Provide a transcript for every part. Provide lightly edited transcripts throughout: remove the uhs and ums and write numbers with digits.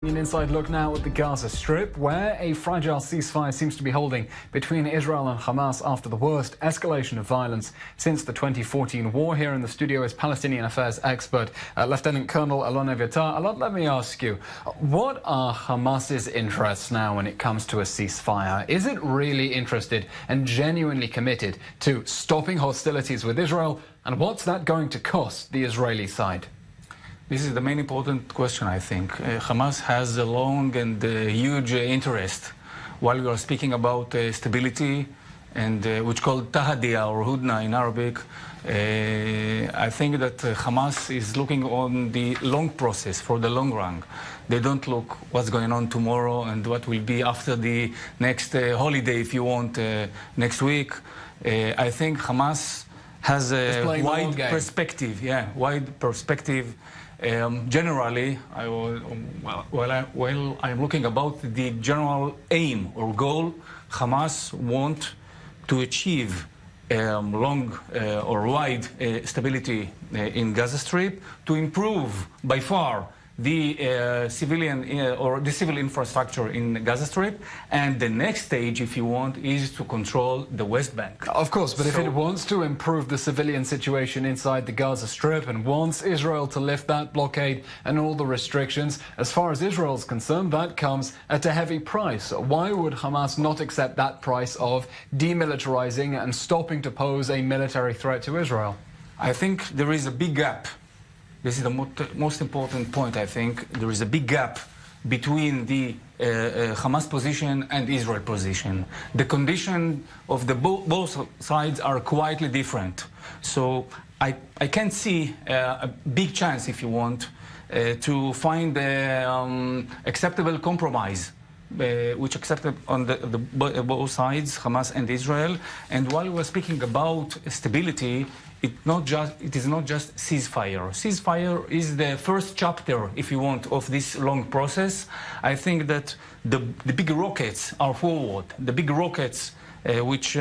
An inside look now at the Gaza Strip, where a fragile ceasefire seems to be holding between Israel and Hamas after the worst escalation of violence since the 2014 war. Here in the studio is Palestinian affairs expert Lieutenant Colonel Alon Eviatar. Alon, let me ask you, what are Hamas's interests now when it comes to a ceasefire? Is it really interested and genuinely committed to stopping hostilities with Israel? And what's that going to cost the Israeli side? This is the main important question, I think. Hamas has a long and huge interest. While we are speaking about stability, and which called tahadiya or hudna in Arabic, I think that Hamas is looking on the long process, for the long run. They don't look what's going on tomorrow and what will be after the next holiday, if you want, next week. I think Hamas has a wide perspective, wide perspective. Generally, while I'm looking about the general aim or goal, Hamas want to achieve long or wide stability in Gaza Strip, to improve by far the civil infrastructure in Gaza Strip, and the next stage, if you want, is to control the West Bank. Of course, but if it wants to improve the civilian situation inside the Gaza Strip and wants Israel to lift that blockade and all the restrictions, as far as Israel's concerned, that comes at a heavy price. Why would Hamas not accept that price of demilitarizing and stopping to pose a military threat to Israel? I think there is a big gap. This is the most important point, I think. There is a big gap between the Hamas position and Israel position. The condition of the both sides are quietly different. So I can see a big chance, if you want, to find an acceptable compromise, which accepted on both sides, Hamas and Israel. And while we're speaking about stability, it is not just ceasefire. Ceasefire is the first chapter, if you want, of this long process. I think that the big rockets are forward. The big rockets, which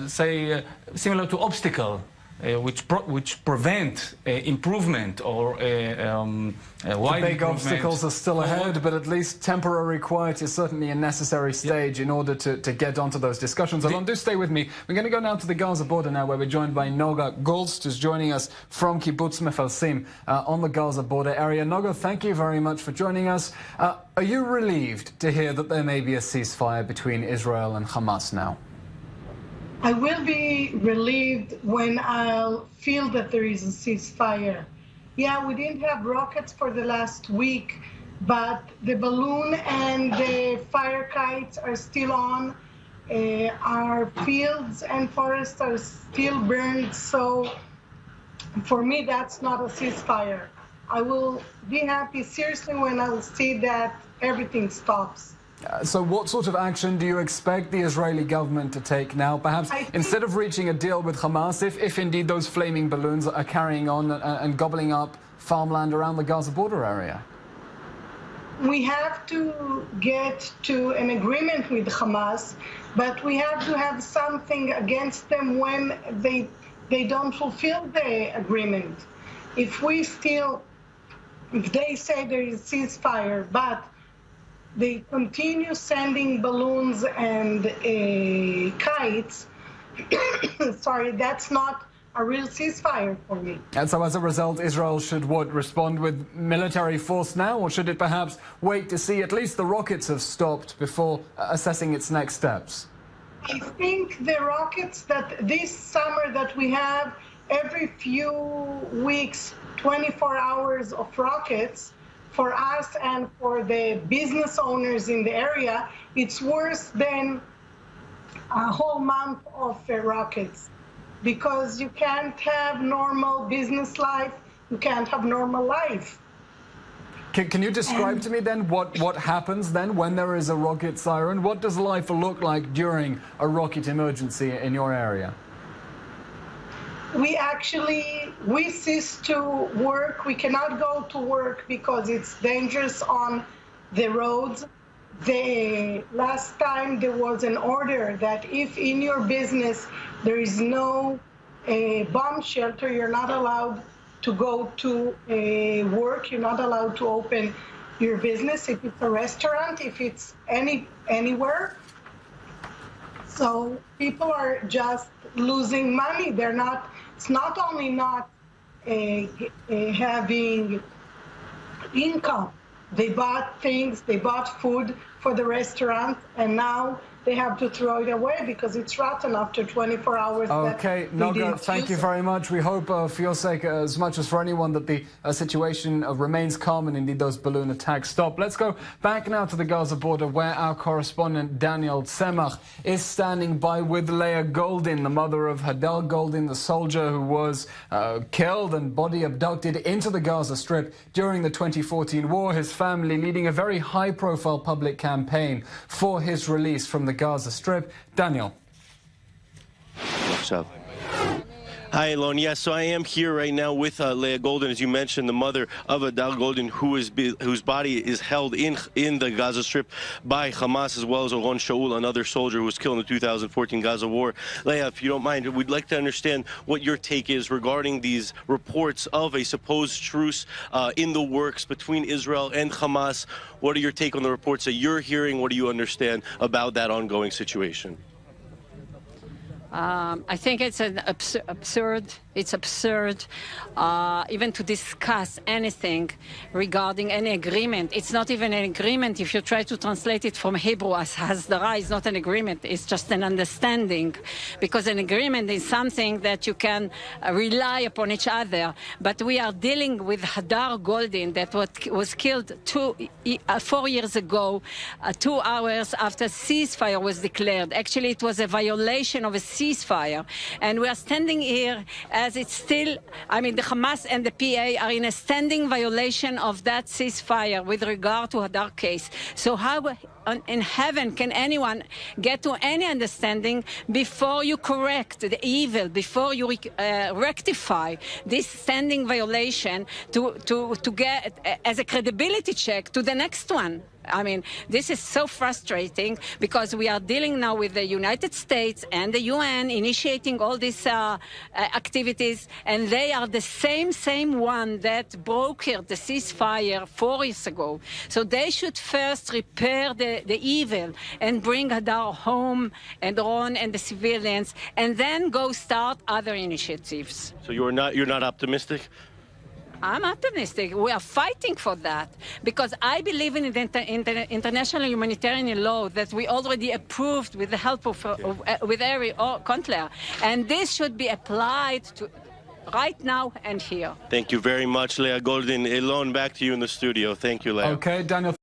say similar to obstacle, which prevent improvement or wide the big obstacles are still ahead, but at least temporary quiet is certainly a necessary stage in order to get onto those discussions. Alon, do stay with me. We're going to go now to the Gaza border now, where we're joined by Noga Golst, who's joining us from Kibbutz Mefalsim on the Gaza border area. Noga, thank you very much for joining us. Are you relieved to hear that there may be a ceasefire between Israel and Hamas now? I will be relieved when I'll feel that there is a ceasefire. Yeah, we didn't have rockets for the last week, but the balloon and the fire kites are still on. Our fields and forests are still burned. So for me, that's not a ceasefire. I will be happy seriously when I'll see that everything stops. So what sort of action do you expect the Israeli government to take now? Perhaps instead of reaching a deal with Hamas, if indeed those flaming balloons are carrying on and gobbling up farmland around the Gaza border area? We have to get to an agreement with Hamas, but we have to have something against them when they don't fulfill the agreement. If they say there is ceasefire, but they continue sending balloons and kites, sorry, that's not a real ceasefire for me. And so as a result, Israel should respond with military force now, or should it perhaps wait to see at least the rockets have stopped before assessing its next steps? I think the rockets that this summer that we have, every few weeks, 24 hours of rockets, for us and for the business owners in the area, it's worse than a whole month of rockets, because you can't have normal business life, you can't have normal life. Can you describe to me then what happens then when there is a rocket siren? What does life look like during a rocket emergency in your area? We cease to work. We cannot go to work because it's dangerous on the roads. The last time there was an order that if in your business there is no bomb shelter, you're not allowed to go to work, you're not allowed to open your business, if it's a restaurant, if it's anywhere. So people are just losing money. It's not only not having income. They bought things, they bought food for the restaurant, and now they have to throw it away because it's rotten after 24 hours. Okay, Noga, thank you very much. We hope for your sake, as much as for anyone, that the situation remains calm and indeed those balloon attacks stop. Let's go back now to the Gaza border, where our correspondent Daniel Tsemach is standing by with Leah Goldin, the mother of Hadar Goldin, the soldier who was killed and body abducted into the Gaza Strip during the 2014 war. His family leading a very high-profile public campaign for his release from the Gaza Strip. Daniel. What's up? Hi, Alon. Yes, so I am here right now with Leah Goldin, as you mentioned, the mother of Hadar Goldin, whose body is held in the Gaza Strip by Hamas, as well as Oron Shaul, another soldier who was killed in the 2014 Gaza war. Leah, if you don't mind, we'd like to understand what your take is regarding these reports of a supposed truce in the works between Israel and Hamas. What are your take on the reports that you're hearing? What do you understand about that ongoing situation? I think it's an absurd. It's absurd even to discuss anything regarding any agreement. It's not even an agreement if you try to translate it from Hebrew as Hasdara is not an agreement. It's just an understanding, because an agreement is something that you can rely upon each other. But we are dealing with Hadar Goldin that was killed 4 years ago, 2 hours after ceasefire was declared. Actually, it was a violation of a ceasefire. And we are standing here as it's still, the Hamas and the PA are in a standing violation of that ceasefire with regard to Hadar case. So how in heaven can anyone get to any understanding before you correct the evil, before you rectify this standing violation to get as a credibility check to the next one? This is so frustrating because we are dealing now with the United States and the UN initiating all these activities, and they are the same one that brokered the ceasefire 4 years ago. So they should first repair the evil and bring Hadar home and Ron and the civilians, and then go start other initiatives. So you're not optimistic? I'm optimistic. We are fighting for that because I believe in the international humanitarian law that we already approved with the help of with every country, and this should be applied to right now and here. Thank you very much, Leah Goldin. Alon, back to you in the studio. Thank you, Leah. Okay, Daniel.